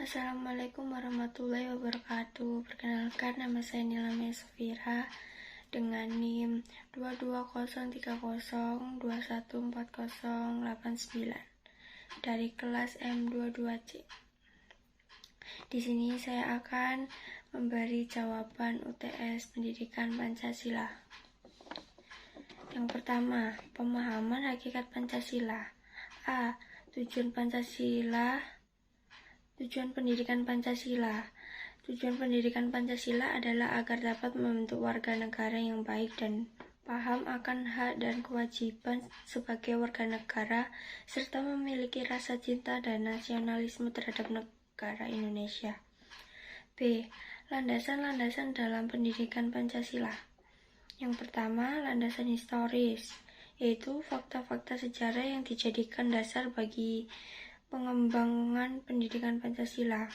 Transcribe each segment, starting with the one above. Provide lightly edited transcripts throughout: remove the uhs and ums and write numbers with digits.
Assalamualaikum warahmatullahi wabarakatuh. Perkenalkan, nama saya Nila Mesfira dengan NIM 22030214089 dari kelas M22C. Di sini saya akan memberi jawaban UTS Pendidikan Pancasila. Yang pertama, pemahaman hakikat Pancasila. A. Tujuan pendidikan Pancasila. Tujuan pendidikan Pancasila adalah agar dapat membentuk warga negara yang baik dan paham akan hak dan kewajiban sebagai warga negara, serta memiliki rasa cinta dan nasionalisme terhadap negara Indonesia. B. Landasan-landasan dalam pendidikan Pancasila. Yang pertama, landasan historis, yaitu fakta-fakta sejarah yang dijadikan dasar bagi pengembangan pendidikan Pancasila.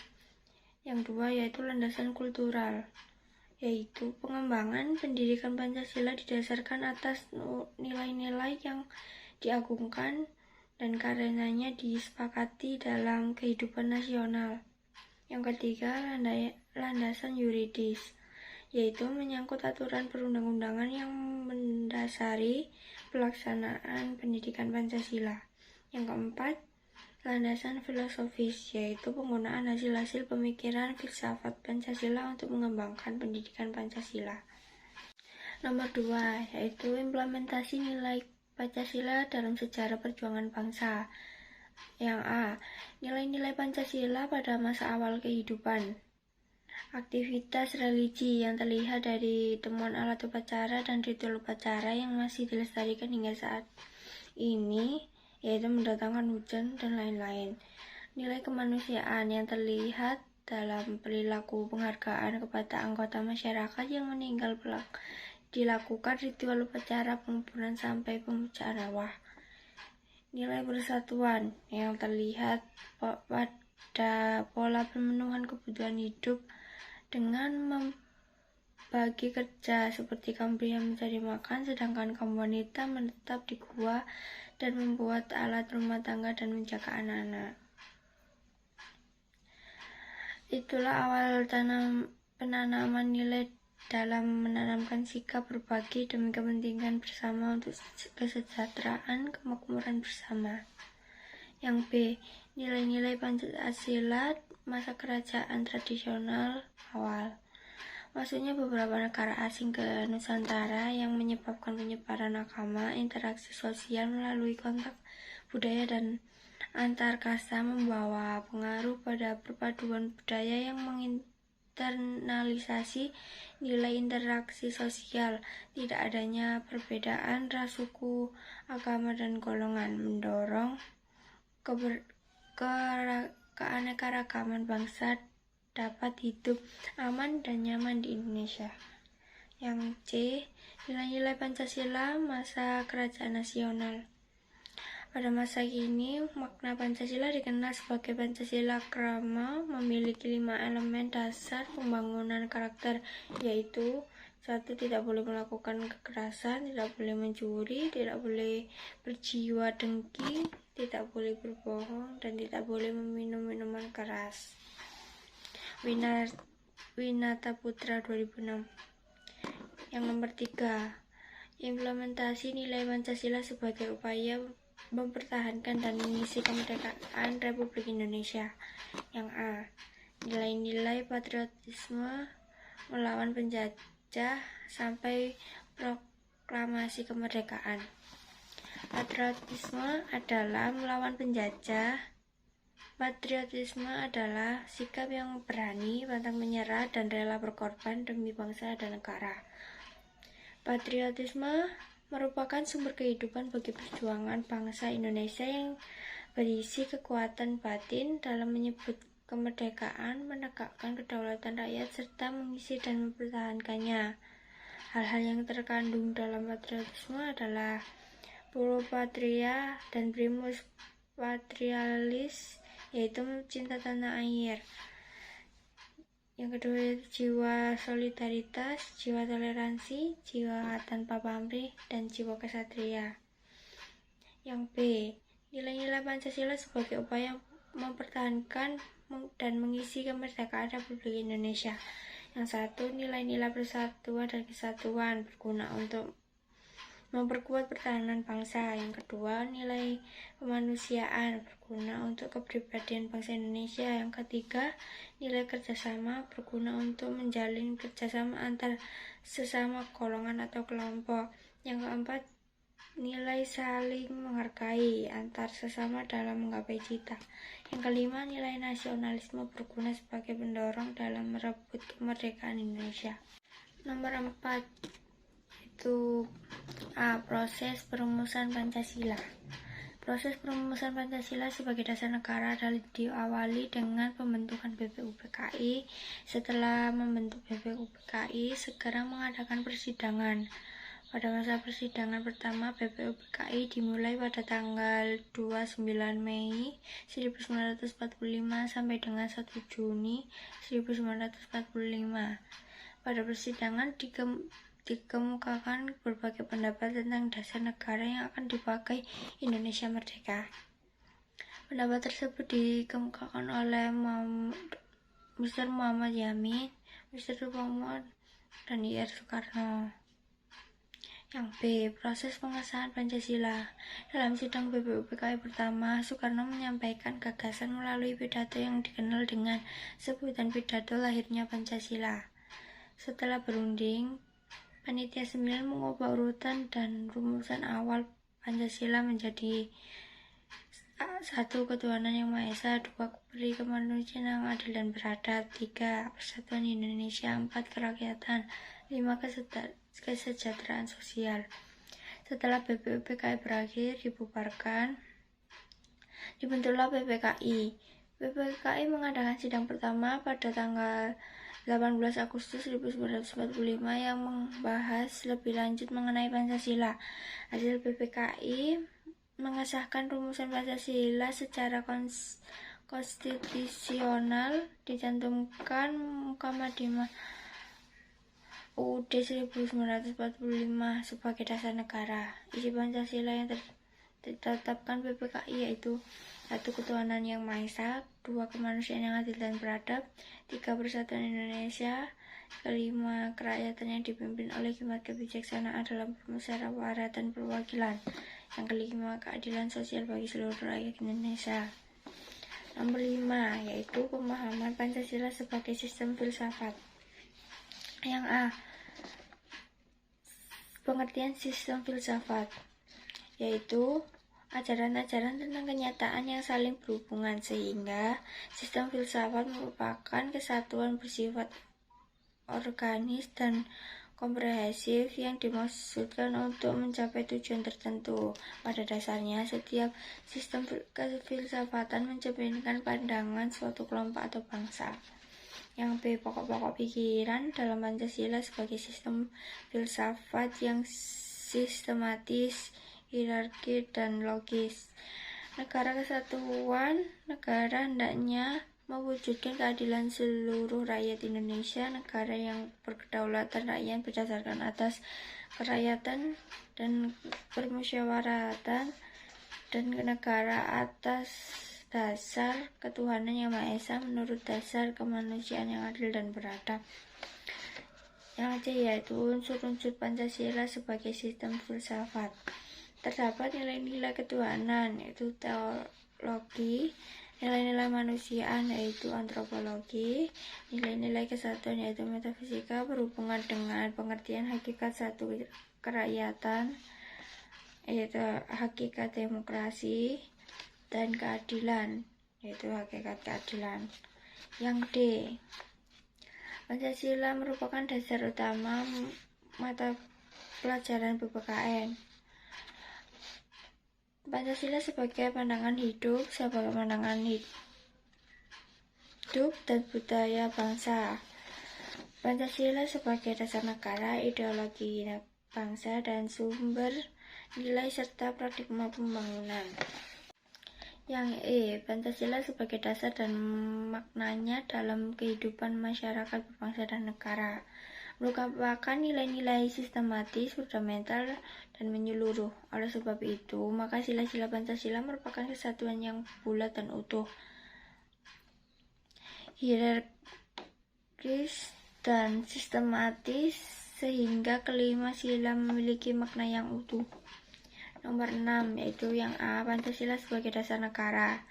Yang dua yaitu landasan kultural, yaitu pengembangan pendidikan Pancasila didasarkan atas nilai-nilai yang diagungkan dan karenanya disepakati dalam kehidupan nasional. Yang ketiga, landasan yuridis, yaitu menyangkut aturan perundang-undangan yang mendasari pelaksanaan pendidikan Pancasila. Yang keempat, landasan filosofis, yaitu penggunaan hasil-hasil pemikiran filsafat Pancasila untuk mengembangkan pendidikan Pancasila. Nomor 2, yaitu implementasi nilai Pancasila dalam sejarah perjuangan bangsa. Yang A, nilai-nilai Pancasila pada masa awal kehidupan. Aktivitas religi yang terlihat dari temuan alat upacara dan ritual upacara yang masih dilestarikan hingga saat ini, yaitu mendatangkan hujan dan lain-lain. Nilai kemanusiaan yang terlihat dalam perilaku penghargaan kepada anggota masyarakat yang meninggal dilakukan ritual upacara penguburan sampai pemujaan arwah. Nilai persatuan yang terlihat pada pola pemenuhan kebutuhan hidup dengan membagi kerja, seperti kaum pria mencari makan sedangkan kaum wanita menetap di gua dan membuat alat rumah tangga dan menjaga anak-anak. Itulah awal penanaman nilai dalam menanamkan sikap berbagi demi kepentingan bersama untuk kesejahteraan kemakmuran bersama. Yang B, nilai-nilai Pancasila masa kerajaan tradisional awal. Maksudnya beberapa negara asing ke Nusantara yang menyebabkan penyebaran agama, interaksi sosial melalui kontak budaya dan antar kasta, membawa pengaruh pada perpaduan budaya yang menginternalisasi nilai interaksi sosial, tidak adanya perbedaan ras, suku, agama, dan golongan, mendorong keanekaragaman bangsa dapat hidup aman dan nyaman di Indonesia. Yang C, nilai-nilai Pancasila masa kerajaan nasional. Pada masa kini, makna Pancasila dikenal sebagai Pancasila Krama, memiliki 5 elemen dasar pembangunan karakter, yaitu 1. Tidak boleh melakukan kekerasan, tidak boleh mencuri, tidak boleh berjiwa dengki, tidak boleh berbohong, dan tidak boleh meminum minuman keras. Winata Putra 2006. Yang nomor 3, implementasi nilai Pancasila sebagai upaya mempertahankan dan mengisi kemerdekaan Republik Indonesia. Yang A, nilai-nilai patriotisme melawan penjajah sampai proklamasi kemerdekaan. Patriotisme adalah melawan penjajah. Patriotisme adalah sikap yang berani, pantang menyerah, dan rela berkorban demi bangsa dan negara. Patriotisme merupakan sumber kehidupan bagi perjuangan bangsa Indonesia yang berisi kekuatan batin dalam menyebut kemerdekaan, menegakkan kedaulatan rakyat, serta mengisi dan mempertahankannya. Hal-hal yang terkandung dalam patriotisme adalah pro patria dan primus patrialis, yaitu cinta tanah air. Yang kedua, jiwa solidaritas, jiwa toleransi, jiwa tanpa pamrih, dan jiwa kesatria. Yang B, nilai-nilai Pancasila sebagai upaya mempertahankan dan mengisi kemerdekaan Republik Indonesia. Yang satu, nilai-nilai persatuan dan kesatuan berguna untuk memperkuat pertahanan bangsa. Yang kedua, nilai kemanusiaan berguna untuk kepribadian bangsa Indonesia. Yang ketiga, nilai kerjasama berguna untuk menjalin kerjasama antar sesama golongan atau kelompok. Yang keempat, nilai saling menghargai antar sesama dalam menggapai cita. Yang kelima, nilai nasionalisme berguna sebagai pendorong dalam merebut kemerdekaan Indonesia. Nomor 4 itu proses perumusan Pancasila. Proses perumusan Pancasila sebagai dasar negara adalah diawali dengan pembentukan BPUPKI. Setelah membentuk BPUPKI, segera mengadakan persidangan. Pada masa persidangan pertama, BPUPKI dimulai pada tanggal 29 Mei 1945 sampai dengan 1 Juni 1945. Pada persidangan dikemukakan berbagai pendapat tentang dasar negara yang akan dipakai Indonesia merdeka. Pendapat tersebut dikemukakan oleh Mr. Muhammad Yamin, Mr. Muhammad dan Ir Soekarno. Yang B, proses pengesahan Pancasila. Dalam sidang BPUPKI pertama, Soekarno menyampaikan gagasan melalui pidato yang dikenal dengan sebutan pidato lahirnya Pancasila. Setelah berunding, Panitia 9 mengubah urutan dan rumusan awal Pancasila menjadi 1. Ketuhanan Yang Maha Esa, 2. Peri kemanusiaan yang adil dan beradab, 3. Persatuan Indonesia, 4. Kerakyatan, 5. Kesejahteraan sosial. Setelah BPUPKI berakhir dibubarkan, dibentuklah BPKI. BPKI mengadakan sidang pertama pada tanggal 18 Agustus 1945 yang membahas lebih lanjut mengenai Pancasila. Hasil BPKI mengesahkan rumusan Pancasila secara konstitusional, dicantumkan Mukadimah UUD 1945 sebagai dasar negara. Isi Pancasila yang ditetapkan BPKI yaitu 1. Ketuhanan Yang Maha Esa, 2. Kemanusiaan yang adil dan beradab, 3. Persatuan Indonesia, 5. Kerakyatan yang dipimpin oleh hikmat kebijaksanaan dalam permusyawaratan dan perwakilan, yang kelima, keadilan sosial bagi seluruh rakyat Indonesia. Nomor 5 yaitu pemahaman Pancasila sebagai sistem filsafat. Yang A, pengertian sistem filsafat, yaitu ajaran-ajaran tentang kenyataan yang saling berhubungan, sehingga sistem filsafat merupakan kesatuan bersifat organis dan komprehensif yang dimaksudkan untuk mencapai tujuan tertentu. Pada dasarnya, setiap sistem kefilsafatan mencerminkan pandangan suatu kelompok atau bangsa. Yang B, pokok-pokok pikiran dalam Pancasila sebagai sistem filsafat yang sistematis, hierarki, dan logis. Negara kesatuan negara hendaknya mewujudkan keadilan seluruh rakyat Indonesia, negara yang berkedaulatan rakyat berdasarkan atas kerakyatan dan permusyawaratan, dan negara atas dasar ketuhanan Yang Maha Esa menurut dasar kemanusiaan yang adil dan beradab. Yang C yaitu unsur-unsur Pancasila sebagai sistem filsafat. Terdapat nilai-nilai ketuhanan yaitu teologi, nilai-nilai manusiaan yaitu antropologi, nilai-nilai kesatuan yaitu metafisika berhubungan dengan pengertian hakikat satu kerakyatan yaitu hakikat demokrasi, dan keadilan yaitu hakikat keadilan. Yang D, Pancasila merupakan dasar utama mata pelajaran PPKN. Pancasila sebagai pandangan hidup dan budaya bangsa. Pancasila sebagai dasar negara, ideologi bangsa, dan sumber nilai serta paradigma pembangunan. Yang E, Pancasila sebagai dasar dan maknanya dalam kehidupan masyarakat berbangsa dan negara. Merupakan nilai-nilai sistematis, fundamental, dan menyeluruh. Oleh sebab itu, maka sila-sila Pancasila merupakan kesatuan yang bulat dan utuh. hierarkis, dan sistematis, sehingga kelima sila memiliki makna yang utuh. Nomor 6, yaitu yang A, Pancasila sebagai dasar negara.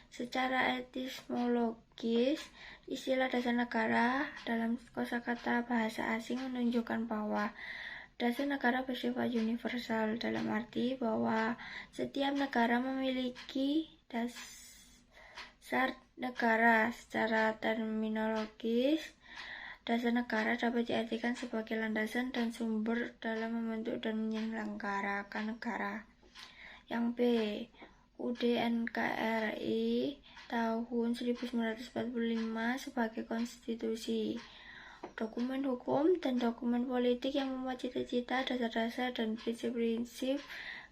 Secara etimologis, istilah dasar negara dalam kosakata bahasa asing menunjukkan bahwa dasar negara bersifat universal, dalam arti bahwa setiap negara memiliki dasar negara. Secara terminologis, dasar negara dapat diartikan sebagai landasan dan sumber dalam membentuk dan menyelenggarakan negara. Yang B, UUD NKRI tahun 1945 sebagai konstitusi, dokumen hukum dan dokumen politik yang memuat cita-cita, dasar-dasar, dan prinsip-prinsip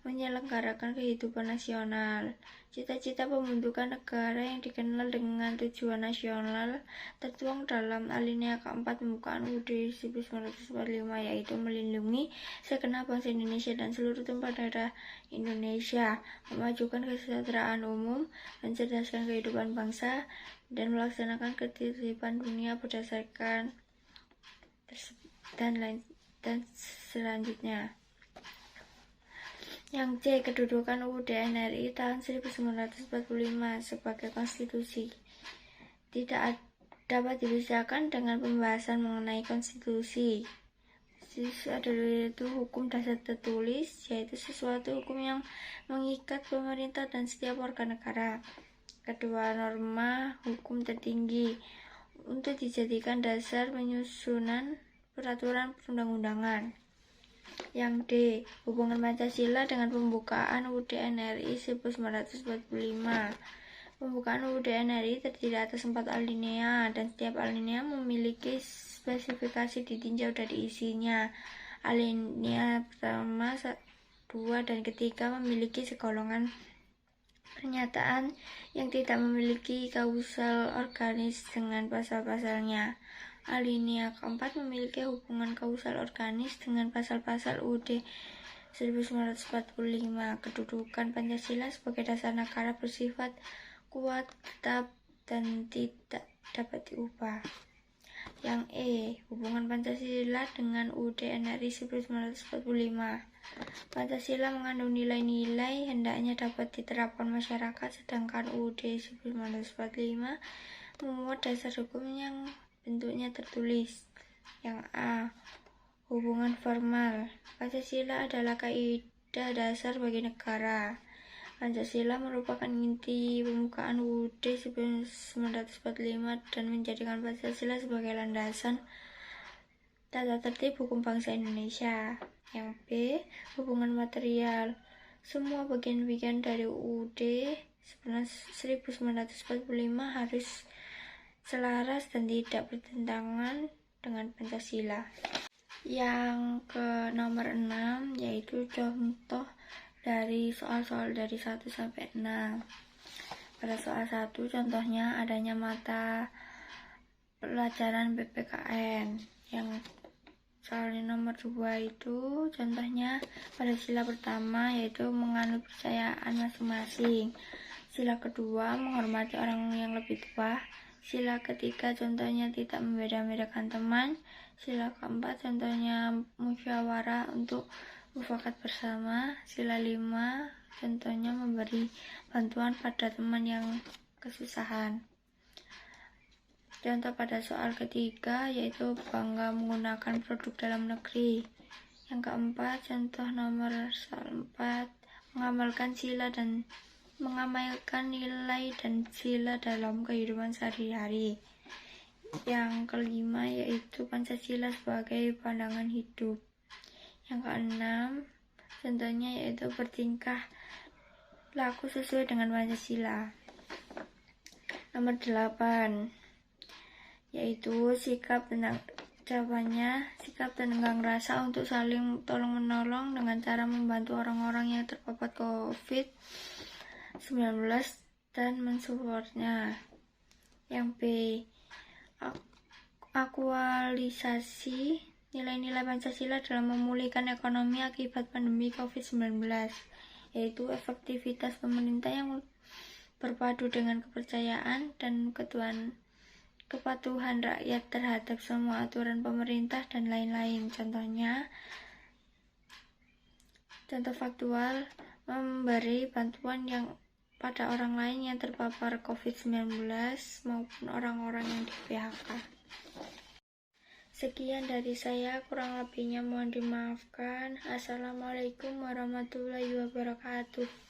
menyelenggarakan kehidupan nasional. Cita-cita pembentukan negara yang dikenal dengan tujuan nasional tertuang dalam alinea keempat pembukaan UUD 1945, yaitu melindungi segenap bangsa Indonesia dan seluruh tempat daerah Indonesia, memajukan kesejahteraan umum, mencerdaskan kehidupan bangsa, dan melaksanakan ketertiban dunia berdasarkan dan selanjutnya. Yang C, kedudukan UUD NRI tahun 1945 sebagai konstitusi tidak dapat dipisahkan dengan pembahasan mengenai konstitusi. Konstitusi adalah itu hukum dasar tertulis, yaitu sesuatu hukum yang mengikat pemerintah dan setiap warga negara. Kedua, norma hukum tertinggi untuk dijadikan dasar penyusunan peraturan perundang-undangan. Yang D, hubungan Pancasila dengan pembukaan UUD NRI 1945. Pembukaan UUD NRI terdiri atas 4 alinea, dan setiap alinea memiliki spesifikasi ditinjau dari isinya. Alinea pertama, 2, dan ketiga memiliki segolongan pernyataan yang tidak memiliki kausal organis dengan pasal-pasalnya. Alinea keempat memiliki hubungan kausal organis dengan pasal-pasal UUD 1945. Kedudukan Pancasila sebagai dasar negara bersifat kuat, tetap, dan tidak dapat diubah. Yang E, hubungan Pancasila dengan UUD NRI 1945. Pancasila mengandung nilai-nilai hendaknya dapat diterapkan masyarakat, sedangkan UUD 1945 memuat dasar hukum yang bentuknya tertulis. Yang A, hubungan formal. Pancasila adalah kaidah dasar bagi negara. Pancasila merupakan inti pembukaan UUD 1945 dan menjadikan Pancasila sebagai landasan tata tertib hukum bangsa Indonesia. Yang B, hubungan material. Semua bagian-bagian dari UUD 1945 harus selaras dan tidak bertentangan dengan Pancasila. Yang ke nomor 6, yaitu contoh dari soal-soal dari 1 sampai 6. Pada soal 1, contohnya adanya mata pelajaran PPKN. Yang soal nomor 2 itu contohnya pada sila pertama, yaitu menganut kepercayaan masing-masing. Sila kedua, menghormati orang yang lebih tua. Sila ketiga, contohnya tidak membeda-bedakan teman. Sila keempat, contohnya musyawarah untuk mufakat bersama. Sila 5, contohnya memberi bantuan pada teman yang kesusahan. Contoh pada soal ketiga, yaitu bangga menggunakan produk dalam negeri. Yang keempat, contoh nomor soal 4, mengamalkan nilai dan sila dalam kehidupan sehari-hari. Yang kelima, yaitu Pancasila sebagai pandangan hidup. Yang keenam, contohnya yaitu bertingkah laku sesuai dengan Pancasila. Nomor 8, yaitu sikap tenggang rasa untuk saling tolong-menolong dengan cara membantu orang-orang yang terpapar COVID-19 dan mensupportnya. Yang B, aktualisasi nilai-nilai Pancasila dalam memulihkan ekonomi akibat pandemi COVID-19, yaitu efektivitas pemerintah yang berpadu dengan kepercayaan dan kepatuhan rakyat terhadap semua aturan pemerintah, dan lain-lain. Contoh faktual, memberi bantuan yang pada orang lain yang terpapar COVID-19 maupun orang-orang yang di PHK. Sekian dari saya, kurang lebihnya mohon dimaafkan. Assalamualaikum warahmatullahi wabarakatuh.